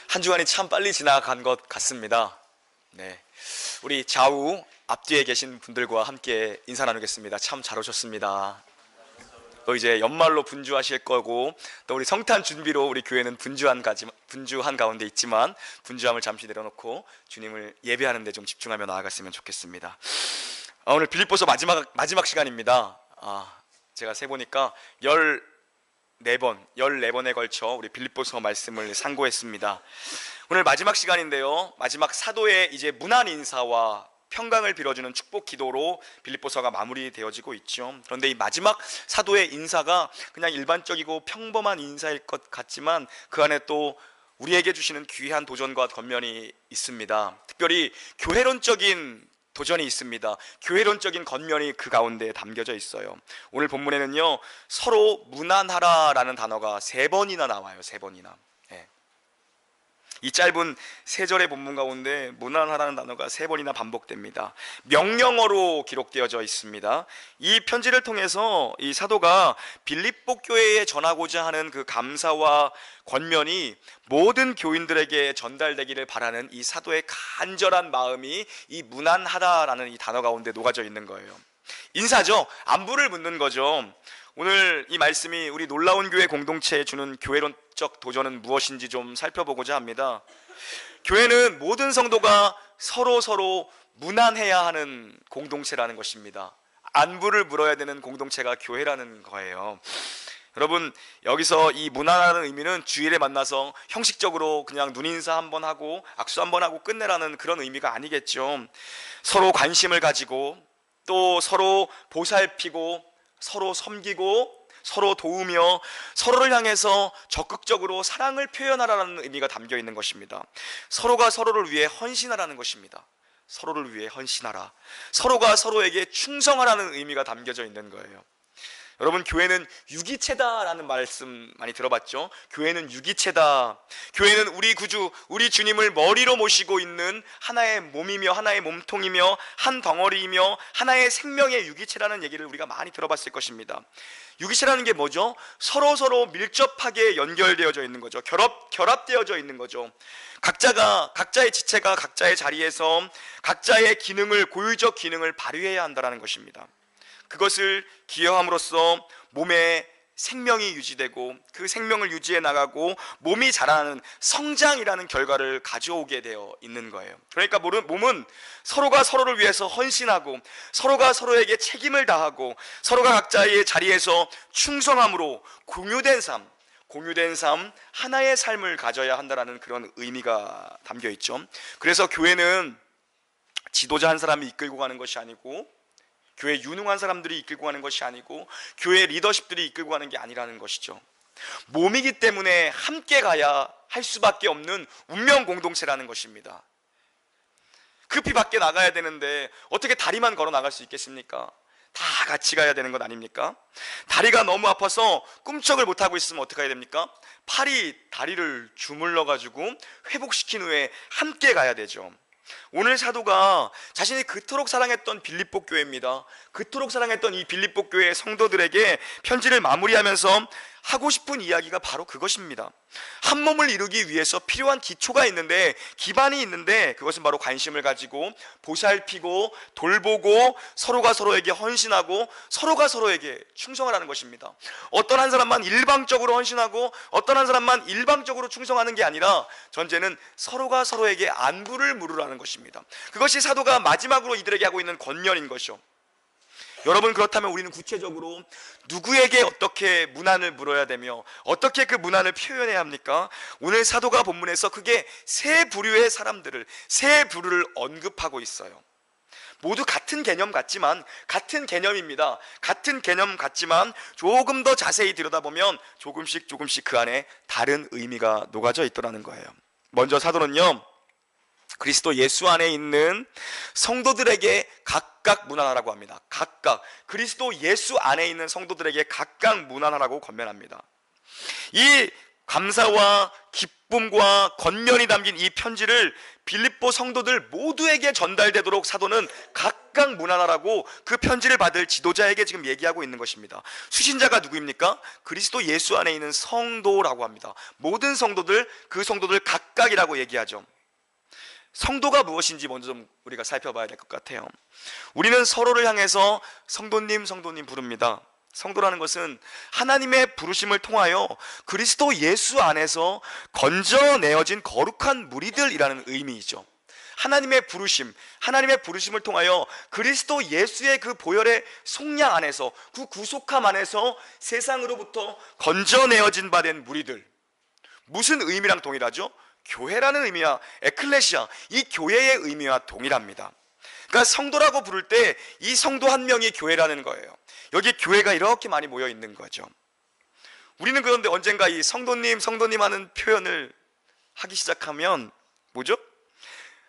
한 주간이 참 빨리 지나간 것 같습니다. 네, 우리 좌우 앞뒤에 계신 분들과 함께 인사 나누겠습니다. 참 잘 오셨습니다. 또 이제 연말로 분주하실 거고, 또 우리 성탄 준비로 우리 교회는 분주한 가운데 있지만 분주함을 잠시 내려놓고 주님을 예배하는 데 좀 집중하며 나아갔으면 좋겠습니다. 오늘 빌립보서 마지막 시간입니다. 제가 세보니까 14번에 걸쳐 우리 빌립보서 말씀을 상고했습니다. 오늘 마지막 시간인데요, 마지막 사도의 이제 문안 인사와 평강을 빌어주는 축복 기도로 빌립보서가 마무리되어지고 있죠. 그런데 이 마지막 사도의 인사가 그냥 일반적이고 평범한 인사일 것 같지만 그 안에 또 우리에게 주시는 귀한 도전과 권면이 있습니다. 특별히 교회론적인 도전이 있습니다. 교회론적인 권면이 그 가운데 담겨져 있어요. 오늘 본문에는요, 서로 문안하라라는 단어가 3번이나 나와요. 3번이나. 이 짧은 3절의 본문 가운데 문안하라는 단어가 3번이나 반복됩니다. 명령어로 기록되어져 있습니다. 이 편지를 통해서 이 사도가 빌립보 교회에 전하고자 하는 그 감사와 권면이 모든 교인들에게 전달되기를 바라는 이 사도의 간절한 마음이 이 문안하다라는 이 단어 가운데 녹아져 있는 거예요. 인사죠. 안부를 묻는 거죠. 오늘 이 말씀이 우리 놀라운 교회 공동체에 주는 교회론적 도전은 무엇인지 좀 살펴보고자 합니다. 교회는 모든 성도가 서로 문안해야 하는 공동체라는 것입니다. 안부를 물어야 되는 공동체가 교회라는 거예요. 여러분, 여기서 이 문안하는 의미는 주일에 만나서 형식적으로 그냥 눈인사 한번 하고 악수 한번 하고 끝내라는 그런 의미가 아니겠죠. 서로 관심을 가지고 또 서로 보살피고 서로 섬기고 서로 도우며 서로를 향해서 적극적으로 사랑을 표현하라는 의미가 담겨 있는 것입니다. 서로가 서로를 위해 헌신하라는 것입니다. 서로를 위해 헌신하라. 서로가 서로에게 충성하라는 의미가 담겨져 있는 거예요. 여러분, 교회는 유기체다라는 말씀 많이 들어봤죠? 교회는 유기체다. 교회는 우리 구주, 우리 주님을 머리로 모시고 있는 하나의 몸이며 하나의 몸통이며 한 덩어리이며 하나의 생명의 유기체라는 얘기를 우리가 많이 들어봤을 것입니다. 유기체라는 게 뭐죠? 서로 밀접하게 연결되어져 있는 거죠. 결합되어져 있는 거죠. 각자의 지체가 각자의 자리에서 각자의 고유적 기능을 발휘해야 한다는 것입니다. 그것을 기여함으로써 몸의 생명이 유지되고 그 생명을 유지해 나가고 몸이 자라는 성장이라는 결과를 가져오게 되어 있는 거예요. 그러니까 몸은 서로가 서로를 위해서 헌신하고 서로가 서로에게 책임을 다하고 서로가 각자의 자리에서 충성함으로 공유된 삶, 하나의 삶을 가져야 한다는 그런 의미가 담겨 있죠. 그래서 교회는 지도자 한 사람이 이끌고 가는 것이 아니고, 교회 유능한 사람들이 이끌고 가는 것이 아니고, 교회 리더십들이 이끌고 가는 게 아니라는 것이죠. 몸이기 때문에 함께 가야 할 수밖에 없는 운명 공동체라는 것입니다. 급히 밖에 나가야 되는데 어떻게 다리만 걸어 나갈 수 있겠습니까? 다 같이 가야 되는 것 아닙니까? 다리가 너무 아파서 꿈쩍을 못하고 있으면 어떻게 해야 됩니까? 다리를 주물러 가지고 회복시킨 후에 함께 가야 되죠. 오늘 사도가 자신이 그토록 사랑했던 빌립보 교회입니다. 그토록 사랑했던 이 빌립보 교회의 성도들에게 편지를 마무리하면서 하고 싶은 이야기가 바로 그것입니다. 한 몸을 이루기 위해서 필요한 기초가 있는데, 기반이 있는데, 그것은 바로 관심을 가지고 보살피고 돌보고 서로가 서로에게 헌신하고 서로가 서로에게 충성하라는 것입니다. 어떤 한 사람만 일방적으로 헌신하고 어떤 한 사람만 일방적으로 충성하는 게 아니라 전제는 서로가 서로에게 안부를 물으라는 것입니다. 그것이 사도가 마지막으로 이들에게 하고 있는 권면인 것이죠. 여러분, 그렇다면 우리는 구체적으로 누구에게 어떻게 문안을 물어야 되며 어떻게 그 문안을 표현해야 합니까? 오늘 사도가 본문에서 크게 3부류의 사람들을, 3부류를 언급하고 있어요. 모두 같은 개념 같은 개념입니다. 같은 개념 같지만 조금 더 자세히 들여다보면 조금씩 그 안에 다른 의미가 녹아져 있더라는 거예요. 먼저 사도는요, 그리스도 예수 안에 있는 성도들에게 각각 문안하라고 합니다. 각각 그리스도 예수 안에 있는 성도들에게 각각 문안하라고 권면합니다. 이 감사와 기쁨과 권면이 담긴 이 편지를 빌립보 성도들 모두에게 전달되도록 사도는 각각 각각 문안하라고 그 편지를 받을 지도자에게 지금 얘기하고 있는 것입니다. 수신자가 누구입니까? 그리스도 예수 안에 있는 성도라고 합니다. 모든 성도들, 그 성도들 각각이라고 얘기하죠. 성도가 무엇인지 먼저 좀 우리가 살펴봐야 될 것 같아요. 우리는 서로를 향해서 성도님, 성도님 부릅니다. 성도라는 것은 하나님의 부르심을 통하여 그리스도 예수 안에서 건져내어진 거룩한 무리들이라는 의미이죠. 하나님의 부르심을 통하여 그리스도 예수의 그 보혈의 속량 안에서, 그 구속함 안에서 세상으로부터 건져내어진 바 된 무리들. 무슨 의미랑 동일하죠? 교회라는 의미와 에클레시아, 이 교회의 의미와 동일합니다. 그러니까 성도라고 부를 때 이 성도 한 명이 교회라는 거예요. 여기 교회가 이렇게 많이 모여 있는 거죠. 우리는 그런데 언젠가 이 성도님, 성도님 하는 표현을 하기 시작하면 뭐죠?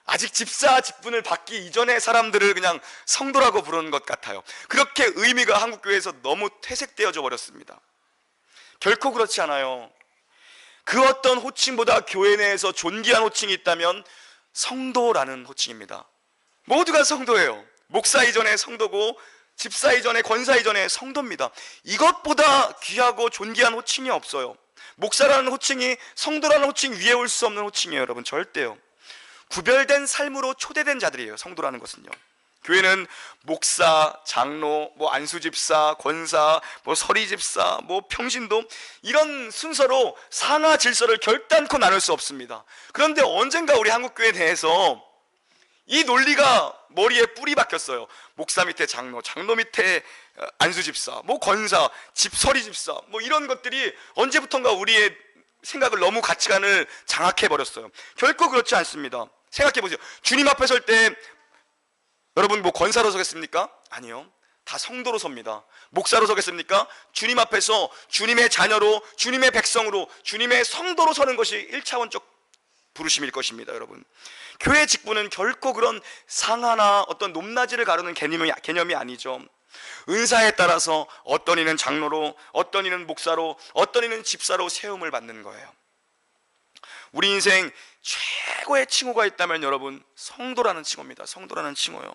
아직 집사 직분을 받기 이전의 사람들을 그냥 성도라고 부르는 것 같아요. 그렇게 의미가 한국교회에서 너무 퇴색되어져 버렸습니다. 결코 그렇지 않아요. 그 어떤 호칭보다 교회 내에서 존귀한 호칭이 있다면 성도라는 호칭입니다. 모두가 성도예요. 목사 이전에 성도고, 집사 이전에, 권사 이전에 성도입니다. 이것보다 귀하고 존귀한 호칭이 없어요. 목사라는 호칭이 성도라는 호칭 위에 올 수 없는 호칭이에요, 여러분. 절대요. 구별된 삶으로 초대된 자들이에요, 성도라는 것은요. 교회는 목사, 장로, 안수집사, 권사, 서리집사, 평신도, 이런 순서로 상하 질서를 결단코 나눌 수 없습니다. 그런데 언젠가 우리 한국교회 내에서 이 논리가 머리에 뿌리 박혔어요. 목사 밑에 장로, 장로 밑에 안수집사, 권사, 서리집사, 이런 것들이 언제부턴가 우리의 생각을, 너무 가치관을 장악해 버렸어요. 결코 그렇지 않습니다. 생각해 보세요. 주님 앞에 설 때 여러분 권사로 서겠습니까? 아니요. 다 성도로 섭니다. 목사로 서겠습니까? 주님 앞에서 주님의 자녀로, 주님의 백성으로, 주님의 성도로 서는 것이 1차원적 부르심일 것입니다, 여러분. 교회 직분은 결코 그런 상하나 어떤 높낮이를 가르는 개념이 아니죠. 은사에 따라서 어떤 이는 장로로, 어떤 이는 목사로, 어떤 이는 집사로 세움을 받는 거예요. 우리 인생 최고의 칭호가 있다면 여러분, 성도라는 칭호입니다. 성도라는 칭호요.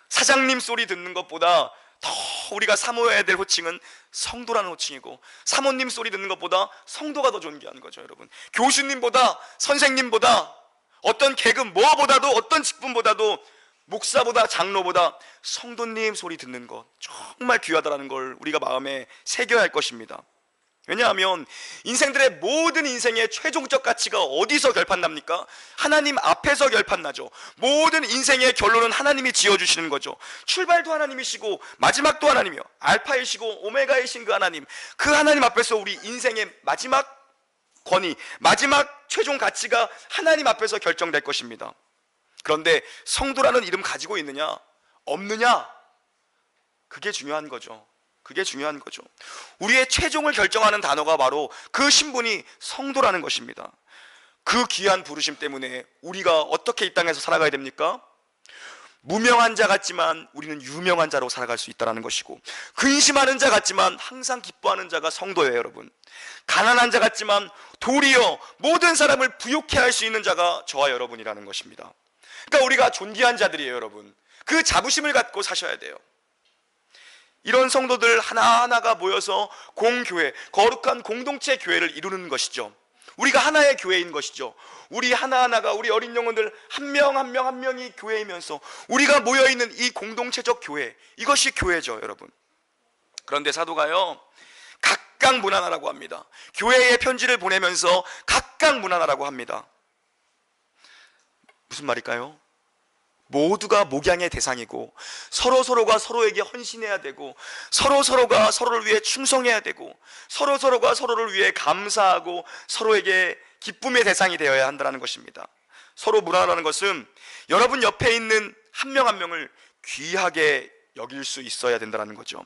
사장님 소리 듣는 것보다 더 우리가 사모해야 될 호칭은 성도라는 호칭이고, 사모님 소리 듣는 것보다 성도가 더 존귀한 거죠, 여러분. 교수님보다, 선생님보다, 어떤 계급 뭐보다도, 어떤 직분보다도, 목사보다, 장로보다 성도님 소리 듣는 것 정말 귀하다라는 걸 우리가 마음에 새겨야 할 것입니다. 왜냐하면 인생들의 모든 인생의 최종적 가치가 어디서 결판납니까? 하나님 앞에서 결판나죠. 모든 인생의 결론은 하나님이 지어주시는 거죠. 출발도 하나님이시고 마지막도 하나님이요, 알파이시고 오메가이신 그 하나님, 그 하나님 앞에서 우리 인생의 마지막 권위, 마지막 최종 가치가 하나님 앞에서 결정될 것입니다. 그런데 성도라는 이름 가지고 있느냐 없느냐, 그게 중요한 거죠. 그게 중요한 거죠. 우리의 최종을 결정하는 단어가 바로 그 신분이 성도라는 것입니다. 그 귀한 부르심 때문에 우리가 어떻게 이 땅에서 살아가야 됩니까? 무명한 자 같지만 우리는 유명한 자로 살아갈 수 있다는 것이고, 근심하는 자 같지만 항상 기뻐하는 자가 성도예요, 여러분. 가난한 자 같지만 도리어 모든 사람을 부욕해 할 수 있는 자가 저와 여러분이라는 것입니다. 그러니까 우리가 존귀한 자들이에요, 여러분. 그 자부심을 갖고 사셔야 돼요. 이런 성도들 하나하나가 모여서 공교회, 거룩한 공동체 교회를 이루는 것이죠. 우리가 하나의 교회인 것이죠. 우리 하나하나가, 우리 어린 영혼들 한 명 한 명 한 명이 교회이면서 우리가 모여있는 이 공동체적 교회, 이것이 교회죠, 여러분. 그런데 사도가요, 각각 문안하라고 합니다. 교회에 편지를 보내면서 각각 문안하라고 합니다. 무슨 말일까요? 모두가 목양의 대상이고, 서로가 서로에게 헌신해야 되고, 서로가 서로를 위해 충성해야 되고, 서로가 서로를 위해 감사하고 서로에게 기쁨의 대상이 되어야 한다는 것입니다. 서로 문안하라는 것은 여러분 옆에 있는 한 명 한 명을 귀하게 여길 수 있어야 된다는 거죠.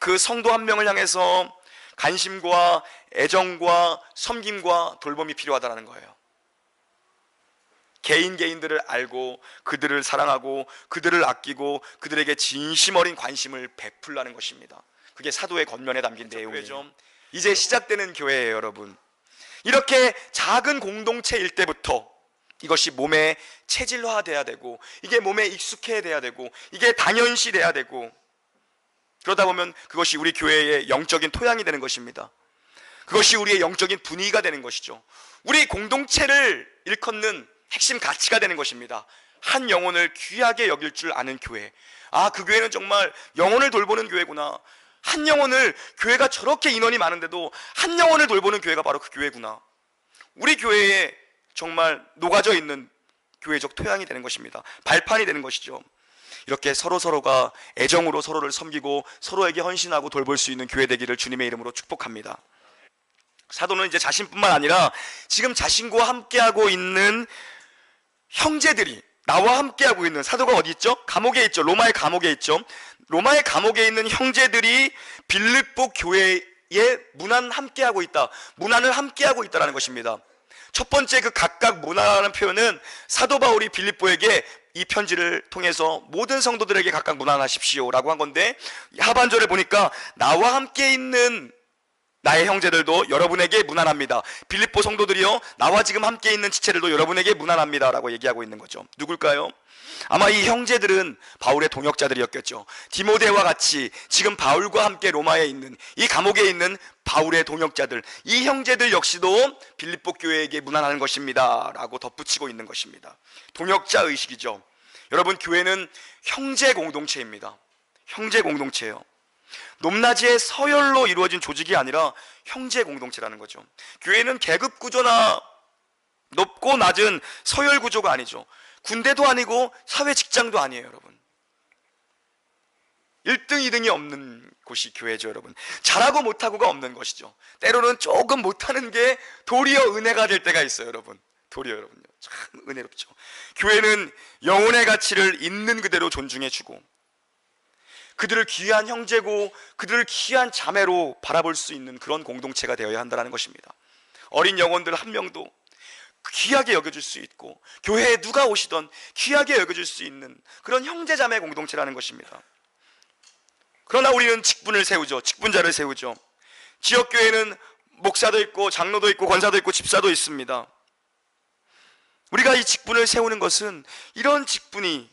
그 성도 한 명을 향해서 관심과 애정과 섬김과 돌봄이 필요하다는 거예요. 개인들을 알고 그들을 사랑하고 그들을 아끼고 그들에게 진심 어린 관심을 베풀라는 것입니다. 그게 사도의 권면에 담긴 내용이죠. 이제 시작되는 교회예요, 여러분. 이렇게 작은 공동체일 때부터 이것이 몸에 체질화돼야 되고, 이게 몸에 익숙해져야 되고, 이게 당연시돼야 되고, 그러다 보면 그것이 우리 교회의 영적인 토양이 되는 것입니다. 그것이 우리의 영적인 분위기가 되는 것이죠. 우리 공동체를 일컫는 핵심 가치가 되는 것입니다. 한 영혼을 귀하게 여길 줄 아는 교회. 아, 그 교회는 정말 영혼을 돌보는 교회구나. 한 영혼을, 교회가 저렇게 인원이 많은데도 한 영혼을 돌보는 교회가 바로 그 교회구나. 우리 교회에 정말 녹아져 있는 교회적 토양이 되는 것입니다. 발판이 되는 것이죠. 이렇게 서로가 애정으로 서로를 섬기고 서로에게 헌신하고 돌볼 수 있는 교회 되기를 주님의 이름으로 축복합니다. 사도는 이제 자신뿐만 아니라 지금 자신과 함께하고 있는 형제들이, 나와 함께하고 있는, 사도가 어디 있죠? 감옥에 있죠. 로마의 감옥에 있죠. 로마의 감옥에 있는 형제들이 빌립보 교회에 문안 함께하고 있다, 문안을 함께하고 있다는 것입니다. 첫 번째 그 각각 문안이라는 표현은 사도 바울이 빌립보에게 이 편지를 통해서 모든 성도들에게 각각 문안하십시오 라고 한 건데, 하반절에 보니까 나와 함께 있는 나의 형제들도 여러분에게 문안합니다. 빌립보 성도들이요, 나와 지금 함께 있는 지체들도 여러분에게 문안합니다 라고 얘기하고 있는 거죠. 누굴까요? 아마 이 형제들은 바울의 동역자들이었겠죠. 디모데와 같이 지금 바울과 함께 로마에 있는, 이 감옥에 있는 바울의 동역자들, 이 형제들 역시도 빌립보 교회에게 문안하는 것입니다 라고 덧붙이고 있는 것입니다. 동역자 의식이죠. 여러분, 교회는 형제 공동체입니다. 형제 공동체예요. 높낮이의 서열로 이루어진 조직이 아니라 형제 공동체라는 거죠. 교회는 계급 구조나 높고 낮은 서열 구조가 아니죠. 군대도 아니고 사회 직장도 아니에요, 여러분. 1등, 2등이 없는 곳이 교회죠, 여러분. 잘하고 못하고가 없는 것이죠. 때로는 조금 못하는 게 도리어 은혜가 될 때가 있어요, 여러분. 도리어, 여러분요, 참 은혜롭죠. 교회는 영혼의 가치를 있는 그대로 존중해주고, 그들을 귀한 형제고 그들을 귀한 자매로 바라볼 수 있는 그런 공동체가 되어야 한다는 것입니다. 어린 영혼들 한 명도 귀하게 여겨줄 수 있고, 교회에 누가 오시던 귀하게 여겨줄 수 있는 그런 형제자매 공동체라는 것입니다. 그러나 우리는 직분을 세우죠. 직분자를 세우죠. 지역교회는 목사도 있고 장로도 있고 권사도 있고 집사도 있습니다. 우리가 이 직분을 세우는 것은 이런 직분이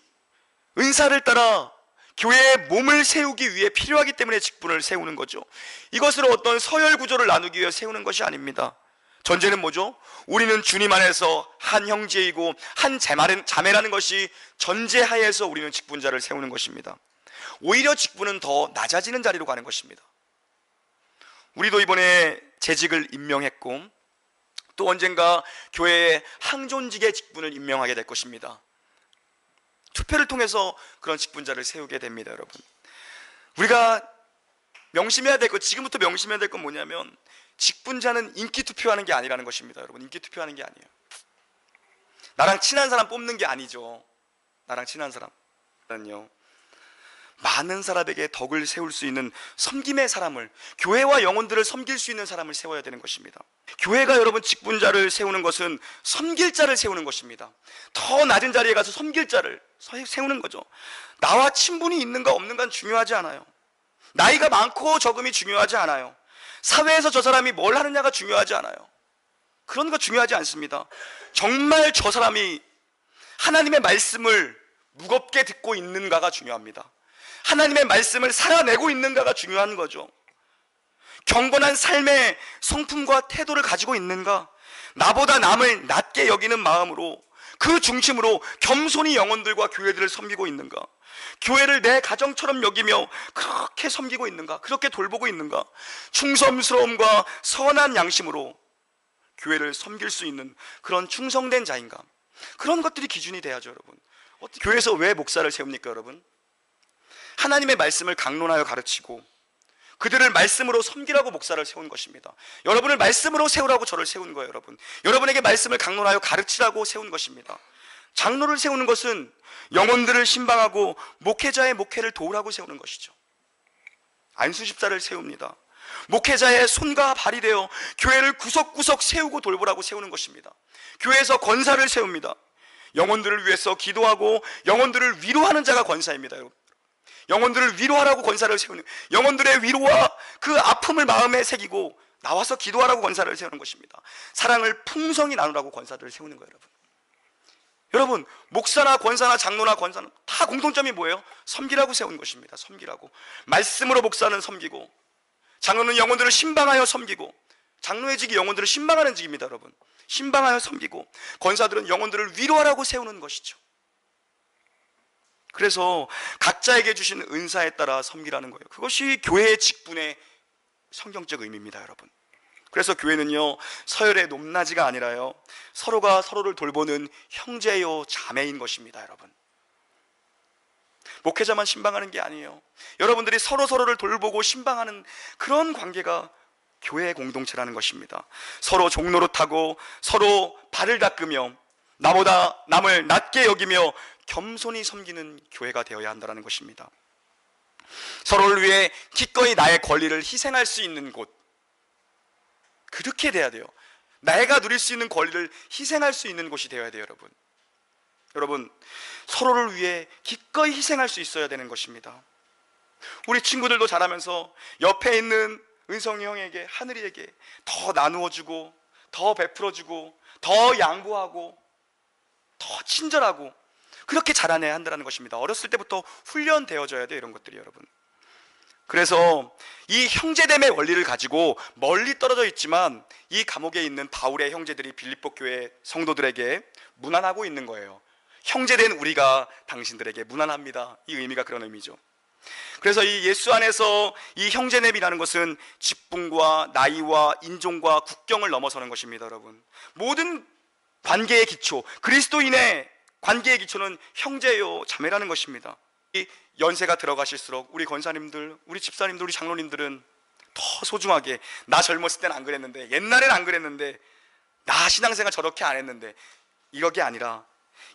은사를 따라 교회의 몸을 세우기 위해 필요하기 때문에 직분을 세우는 거죠. 이것으로 어떤 서열 구조를 나누기 위해 세우는 것이 아닙니다. 전제는 뭐죠? 우리는 주님 안에서 한 형제이고 한 자매라는 것이 전제하에서 우리는 직분자를 세우는 것입니다. 오히려 직분은 더 낮아지는 자리로 가는 것입니다. 우리도 이번에 재직을 임명했고, 또 언젠가 교회의 항존직의 직분을 임명하게 될 것입니다. 투표를 통해서 그런 직분자를 세우게 됩니다, 여러분. 우리가 명심해야 될 것, 지금부터 명심해야 될 건 뭐냐면, 직분자는 인기 투표하는 게 아니라는 것입니다, 여러분. 인기 투표하는 게 아니에요. 나랑 친한 사람 뽑는 게 아니죠. 나랑 친한 사람은요, 많은 사람에게 덕을 세울 수 있는 섬김의 사람을, 교회와 영혼들을 섬길 수 있는 사람을 세워야 되는 것입니다. 교회가 여러분 직분자를 세우는 것은 섬길 자를 세우는 것입니다. 더 낮은 자리에 가서 섬길 자를 세우는 거죠. 나와 친분이 있는가 없는가 중요하지 않아요. 나이가 많고 적음이 중요하지 않아요. 사회에서 저 사람이 뭘 하느냐가 중요하지 않아요. 그런 거 중요하지 않습니다. 정말 저 사람이 하나님의 말씀을 무겁게 듣고 있는가가 중요합니다. 하나님의 말씀을 살아내고 있는가가 중요한 거죠. 경건한 삶의 성품과 태도를 가지고 있는가, 나보다 남을 낮게 여기는 마음으로, 그 중심으로 겸손히 영혼들과 교회들을 섬기고 있는가, 교회를 내 가정처럼 여기며 그렇게 섬기고 있는가, 그렇게 돌보고 있는가, 충성스러움과 선한 양심으로 교회를 섬길 수 있는 그런 충성된 자인가, 그런 것들이 기준이 돼야죠, 여러분. 교회에서 왜 목사를 세웁니까, 여러분? 하나님의 말씀을 강론하여 가르치고 그들을 말씀으로 섬기라고 목사를 세운 것입니다. 여러분을 말씀으로 세우라고 저를 세운 거예요, 여러분. 여러분에게 말씀을 강론하여 가르치라고 세운 것입니다. 장로를 세우는 것은 영혼들을 신방하고 목회자의 목회를 도우라고 세우는 것이죠. 안수집사를 세웁니다. 목회자의 손과 발이 되어 교회를 구석구석 세우고 돌보라고 세우는 것입니다. 교회에서 권사를 세웁니다. 영혼들을 위해서 기도하고 영혼들을 위로하는 자가 권사입니다, 여러분. 영혼들을 위로하라고 권사를 세우는, 영혼들의 위로와 그 아픔을 마음에 새기고 나와서 기도하라고 권사를 세우는 것입니다. 사랑을 풍성히 나누라고 권사들을 세우는 거예요, 여러분. 여러분, 목사나 권사나 장로나 권사는 다 공통점이 뭐예요? 섬기라고 세운 것입니다. 섬기라고. 말씀으로 목사는 섬기고, 장로는 영혼들을 신방하여 섬기고, 장로의 직이 영혼들을 신방하는 직입니다. 여러분, 신방하여 섬기고, 권사들은 영혼들을 위로하라고 세우는 것이죠. 그래서 각자에게 주신 은사에 따라 섬기라는 거예요. 그것이 교회의 직분의 성경적 의미입니다. 여러분, 그래서 교회는요, 서열의 높낮이가 아니라요, 서로가 서로를 돌보는 형제요 자매인 것입니다. 여러분, 목회자만 신방하는 게 아니에요. 여러분들이 서로를 돌보고 신방하는 그런 관계가 교회의 공동체라는 것입니다. 서로 종노릇하고 서로 발을 닦으며 나보다 남을 낮게 여기며 겸손히 섬기는 교회가 되어야 한다는 것입니다. 서로를 위해 기꺼이 나의 권리를 희생할 수 있는 곳, 그렇게 돼야 돼요. 내가 누릴 수 있는 권리를 희생할 수 있는 곳이 되어야 돼요. 여러분, 서로를 위해 기꺼이 희생할 수 있어야 되는 것입니다. 우리 친구들도 자라면서 옆에 있는 은성이 형에게, 하늘이에게 더 나누어주고, 더 베풀어주고, 더 양보하고, 더 친절하고, 그렇게 자라내야 한다는 것입니다. 어렸을 때부터 훈련되어져야 돼요, 이런 것들이. 여러분, 그래서 이 형제됨의 원리를 가지고 멀리 떨어져 있지만 이 감옥에 있는 바울의 형제들이 빌립보 교회 성도들에게 문안하고 있는 거예요. 형제된 우리가 당신들에게 문안합니다. 이 의미가 그런 의미죠. 그래서 이 예수 안에서 이 형제됨이라는 것은 직분과 나이와 인종과 국경을 넘어서는 것입니다. 여러분, 모든 관계의 기초, 그리스도인의 관계의 기초는 형제요 자매라는 것입니다. 이 연세가 들어가실수록 우리 권사님들, 우리 집사님들, 우리 장로님들은 더 소중하게, 나 젊었을 때는 안 그랬는데, 옛날엔 안 그랬는데, 나 신앙생활 저렇게 안 했는데, 이게 아니라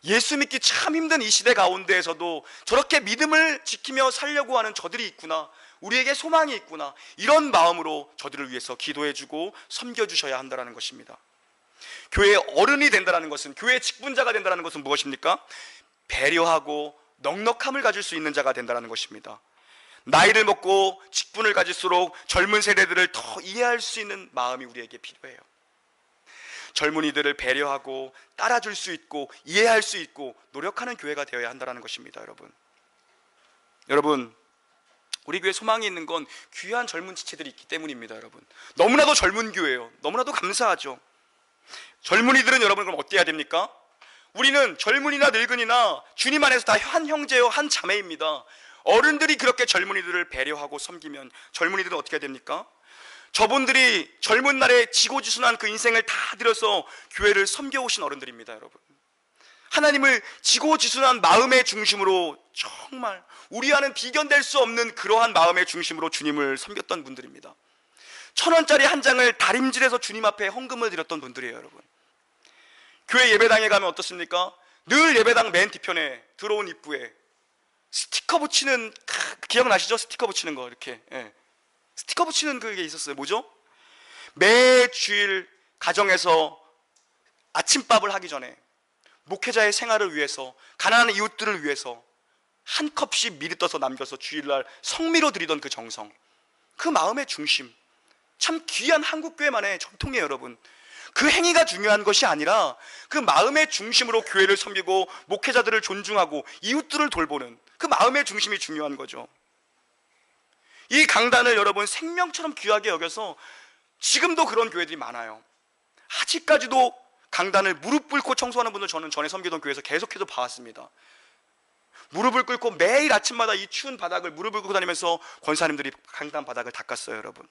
예수 믿기 참 힘든 이 시대 가운데에서도 저렇게 믿음을 지키며 살려고 하는 저들이 있구나, 우리에게 소망이 있구나, 이런 마음으로 저들을 위해서 기도해주고 섬겨주셔야 한다는 것입니다. 교회의 어른이 된다는 것은, 교회의 직분자가 된다는 것은 무엇입니까? 배려하고 넉넉함을 가질 수 있는 자가 된다는 것입니다. 나이를 먹고 직분을 가질수록 젊은 세대들을 더 이해할 수 있는 마음이 우리에게 필요해요. 젊은이들을 배려하고 따라줄 수 있고 이해할 수 있고 노력하는 교회가 되어야 한다는 것입니다. 여러분, 우리 교회 소망이 있는 건 귀한 젊은 지체들이 있기 때문입니다. 여러분, 너무나도 젊은 교회예요. 너무나도 감사하죠. 젊은이들은 여러분 그럼 어때야 됩니까? 우리는 젊은이나 늙은이나 주님 안에서 다 한 형제요 한 자매입니다. 어른들이 그렇게 젊은이들을 배려하고 섬기면 젊은이들은 어떻게 됩니까? 저분들이 젊은 날에 지고지순한 그 인생을 다 들여서 교회를 섬겨오신 어른들입니다. 여러분, 하나님을 지고지순한 마음의 중심으로, 정말 우리와는 비견될 수 없는 그러한 마음의 중심으로 주님을 섬겼던 분들입니다. 1,000원짜리 한 장을 다림질해서 주님 앞에 헌금을 드렸던 분들이에요. 여러분, 교회 예배당에 가면 어떻습니까? 늘 예배당 맨 뒤편에 들어온 입구에 스티커 붙이는, 기억나시죠? 스티커 붙이는 거, 이렇게, 예. 스티커 붙이는 그게 있었어요. 뭐죠? 매 주일 가정에서 아침밥을 하기 전에 목회자의 생활을 위해서, 가난한 이웃들을 위해서 한 컵씩 미리 떠서 남겨서 주일날 성미로 드리던 그 정성, 그 마음의 중심, 참 귀한 한국교회만의 전통이에요. 여러분, 그 행위가 중요한 것이 아니라 그 마음의 중심으로 교회를 섬기고 목회자들을 존중하고 이웃들을 돌보는 그 마음의 중심이 중요한 거죠. 이 강단을 여러분 생명처럼 귀하게 여겨서 지금도 그런 교회들이 많아요. 아직까지도 강단을 무릎 꿇고 청소하는 분들 저는 전에 섬기던 교회에서 계속해서 봐왔습니다. 무릎을 꿇고 매일 아침마다 이 추운 바닥을 무릎을 꿇고 다니면서 권사님들이 강단 바닥을 닦았어요. 여러분,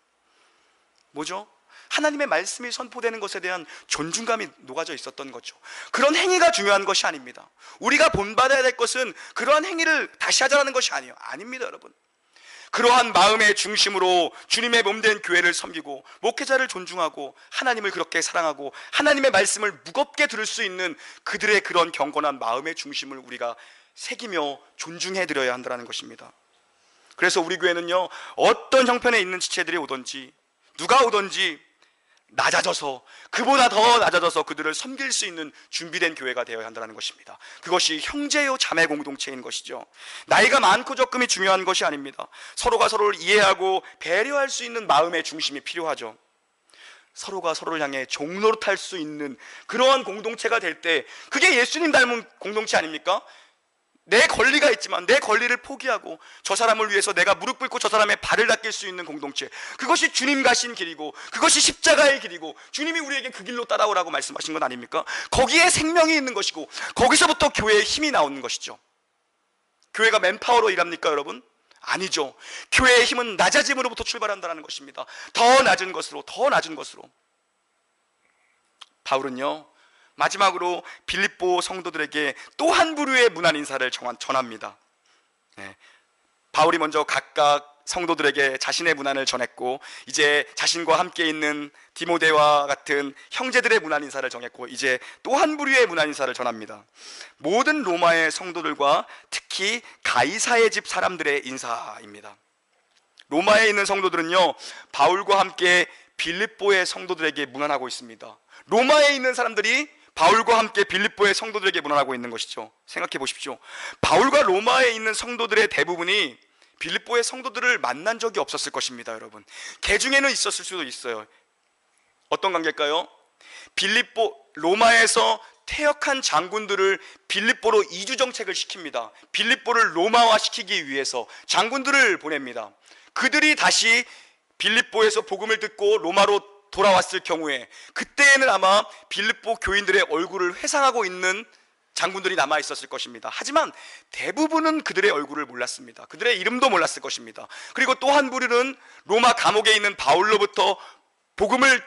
뭐죠? 하나님의 말씀이 선포되는 것에 대한 존중감이 녹아져 있었던 거죠. 그런 행위가 중요한 것이 아닙니다. 우리가 본받아야 될 것은 그러한 행위를 다시 하자는 것이 아닙니다. 여러분, 그러한 마음의 중심으로 주님의 몸된 교회를 섬기고 목회자를 존중하고 하나님을 그렇게 사랑하고 하나님의 말씀을 무겁게 들을 수 있는 그들의 그런 경건한 마음의 중심을 우리가 새기며 존중해 드려야 한다는 것입니다. 그래서 우리 교회는요, 어떤 형편에 있는 지체들이 오든지 누가 오든지 낮아져서, 그보다 더 낮아져서 그들을 섬길 수 있는 준비된 교회가 되어야 한다는 것입니다. 그것이 형제요 자매 공동체인 것이죠. 나이가 많고 적음이 중요한 것이 아닙니다. 서로가 서로를 이해하고 배려할 수 있는 마음의 중심이 필요하죠. 서로가 서로를 향해 종노릇할 수 있는 그러한 공동체가 될 때, 그게 예수님 닮은 공동체 아닙니까? 내 권리가 있지만 내 권리를 포기하고 저 사람을 위해서 내가 무릎 꿇고 저 사람의 발을 닦일 수 있는 공동체, 그것이 주님 가신 길이고 그것이 십자가의 길이고 주님이 우리에게 그 길로 따라오라고 말씀하신 건 아닙니까? 거기에 생명이 있는 것이고 거기서부터 교회의 힘이 나오는 것이죠. 교회가 맨파워로 일합니까 여러분? 아니죠. 교회의 힘은 낮아짐으로부터 출발한다는 것입니다. 더 낮은 것으로, 더 낮은 것으로. 바울은요, 마지막으로 빌립보 성도들에게 또 한 부류의 문안 인사를 전합니다. 바울이 먼저 각각 성도들에게 자신의 문안을 전했고, 이제 자신과 함께 있는 디모데와 같은 형제들의 문안 인사를 정했고, 이제 또 한 부류의 문안 인사를 전합니다. 모든 로마의 성도들과 특히 가이사의 집 사람들의 인사입니다. 로마에 있는 성도들은요, 바울과 함께 빌립보의 성도들에게 문안하고 있습니다. 로마에 있는 사람들이 바울과 함께 빌립보의 성도들에게 문안하고 있는 것이죠. 생각해 보십시오. 바울과 로마에 있는 성도들의 대부분이 빌립보의 성도들을 만난 적이 없었을 것입니다. 여러분, 개중에는 있었을 수도 있어요. 어떤 관계일까요? 로마에서 퇴역한 장군들을 빌립보로 이주 정책을 시킵니다. 빌립보를 로마화 시키기 위해서 장군들을 보냅니다. 그들이 다시 빌립보에서 복음을 듣고 로마로 돌아왔을 경우에, 그때에는 아마 빌립보 교인들의 얼굴을 회상하고 있는 장군들이 남아 있었을 것입니다. 하지만 대부분은 그들의 얼굴을 몰랐습니다. 그들의 이름도 몰랐을 것입니다. 그리고 또 한 부류는 로마 감옥에 있는 바울로부터 복음을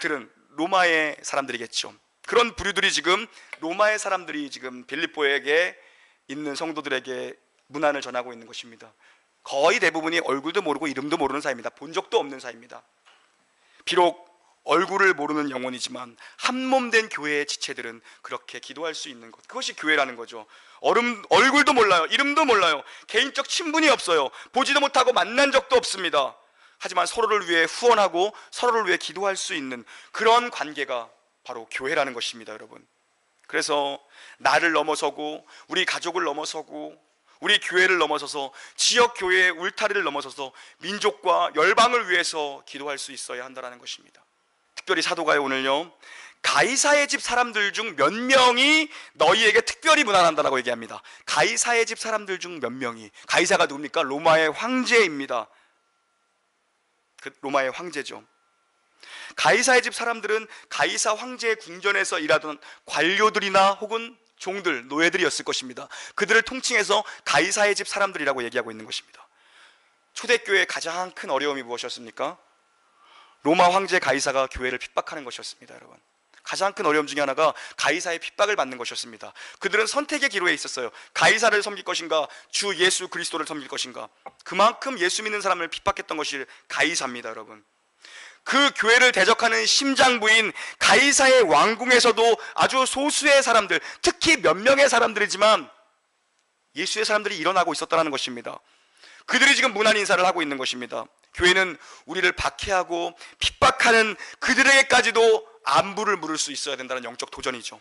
들은 로마의 사람들이겠죠. 그런 부류들이 지금, 로마의 사람들이 지금 빌립보에게 있는 성도들에게 문안을 전하고 있는 것입니다. 거의 대부분이 얼굴도 모르고 이름도 모르는 사이입니다. 본 적도 없는 사이입니다. 비록 얼굴을 모르는 영혼이지만 한몸된 교회의 지체들은 그렇게 기도할 수 있는 것, 그것이 교회라는 거죠. 얼굴도 몰라요, 이름도 몰라요, 개인적 친분이 없어요, 보지도 못하고 만난 적도 없습니다. 하지만 서로를 위해 후원하고 서로를 위해 기도할 수 있는 그런 관계가 바로 교회라는 것입니다. 여러분, 그래서 나를 넘어서고 우리 가족을 넘어서고 우리 교회를 넘어서서 지역 교회의 울타리를 넘어서서 민족과 열방을 위해서 기도할 수 있어야 한다는 것입니다. 특별히 사도가요, 오늘요, 가이사의 집 사람들 중 몇 명이 너희에게 특별히 문안한다라고 얘기합니다. 가이사의 집 사람들 중 몇 명이, 가이사가 누굽니까? 로마의 황제입니다. 로마의 황제죠. 가이사의 집 사람들은 가이사 황제의 궁전에서 일하던 관료들이나 혹은 종들, 노예들이었을 것입니다. 그들을 통칭해서 가이사의 집 사람들이라고 얘기하고 있는 것입니다. 초대교회의 가장 큰 어려움이 무엇이었습니까? 로마 황제 가이사가 교회를 핍박하는 것이었습니다. 여러분, 가장 큰 어려움 중에 하나가 가이사의 핍박을 받는 것이었습니다. 그들은 선택의 기로에 있었어요. 가이사를 섬길 것인가, 주 예수 그리스도를 섬길 것인가. 그만큼 예수 믿는 사람을 핍박했던 것이 가이사입니다. 여러분, 그 교회를 대적하는 심장부인 가이사의 왕궁에서도 아주 소수의 사람들, 특히 몇 명의 사람들이지만 예수의 사람들이 일어나고 있었다는 것입니다. 그들이 지금 문안 인사를 하고 있는 것입니다. 교회는 우리를 박해하고 핍박하는 그들에게까지도 안부를 물을 수 있어야 된다는 영적 도전이죠.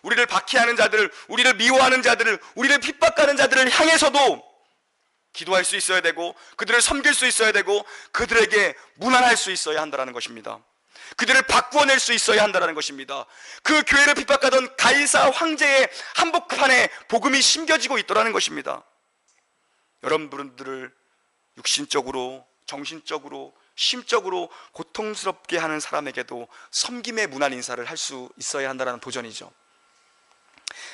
우리를 박해하는 자들을, 우리를 미워하는 자들을, 우리를 핍박하는 자들을 향해서도 기도할 수 있어야 되고, 그들을 섬길 수 있어야 되고, 그들에게 문안할 수 있어야 한다는 것입니다. 그들을 바꾸어낼 수 있어야 한다는 것입니다. 그 교회를 핍박하던 가이사 황제의 한복판에 복음이 심겨지고 있더라는 것입니다. 여러분들을 육신적으로, 정신적으로, 심적으로 고통스럽게 하는 사람에게도 섬김의 문안 인사를 할 수 있어야 한다는 도전이죠.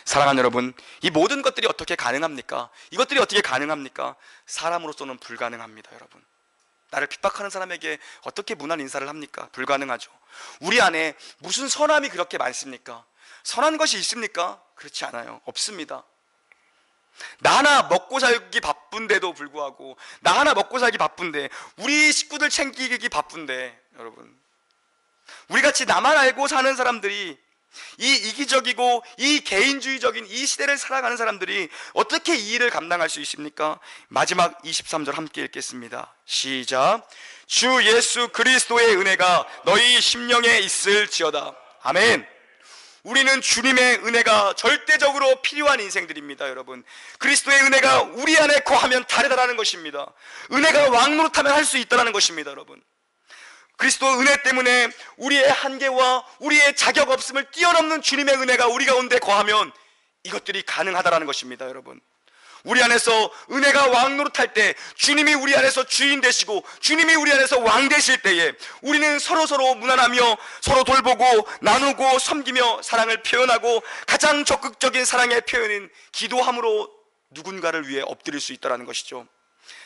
사랑하는 여러분, 이 모든 것들이 어떻게 가능합니까? 이것들이 어떻게 가능합니까? 사람으로서는 불가능합니다. 여러분, 나를 핍박하는 사람에게 어떻게 문안 인사를 합니까? 불가능하죠. 우리 안에 무슨 선함이 그렇게 많습니까? 선한 것이 있습니까? 그렇지 않아요. 없습니다. 나 하나 먹고 살기 바쁜데도 불구하고, 나 하나 먹고 살기 바쁜데, 우리 식구들 챙기기 바쁜데, 여러분, 우리같이 나만 알고 사는 사람들이, 이 이기적이고 이 개인주의적인 이 시대를 살아가는 사람들이 어떻게 이 일을 감당할 수 있습니까? 마지막 23절 함께 읽겠습니다. 시작. 주 예수 그리스도의 은혜가 너희 심령에 있을지어다. 아멘. 우리는 주님의 은혜가 절대적으로 필요한 인생들입니다. 여러분, 그리스도의 은혜가 우리 안에 거하면 다르다라는 것입니다. 은혜가 왕노릇하면 할 수 있다는 것입니다. 여러분, 그리스도 은혜 때문에 우리의 한계와 우리의 자격 없음을 뛰어넘는 주님의 은혜가 우리 가운데 거하면 이것들이 가능하다라는 것입니다. 여러분, 우리 안에서 은혜가 왕 노릇할 때, 주님이 우리 안에서 주인 되시고 주님이 우리 안에서 왕 되실 때에 우리는 서로서로 무난하며 서로 돌보고 나누고 섬기며 사랑을 표현하고, 가장 적극적인 사랑의 표현인 기도함으로 누군가를 위해 엎드릴 수 있다는 것이죠.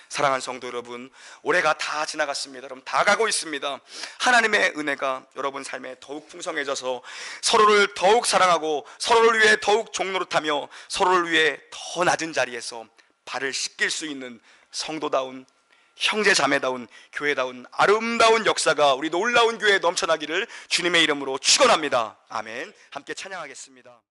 사랑하는 성도 여러분, 올해가 다 지나갔습니다. 여러분, 다 가고 있습니다. 하나님의 은혜가 여러분 삶에 더욱 풍성해져서 서로를 더욱 사랑하고 서로를 위해 더욱 종노릇하며 서로를 위해 더 낮은 자리에서 발을 씻길 수 있는 성도다운, 형제 자매다운, 교회다운 아름다운 역사가 우리 놀라운 교회에 넘쳐나기를 주님의 이름으로 축원합니다. 아멘. 함께 찬양하겠습니다.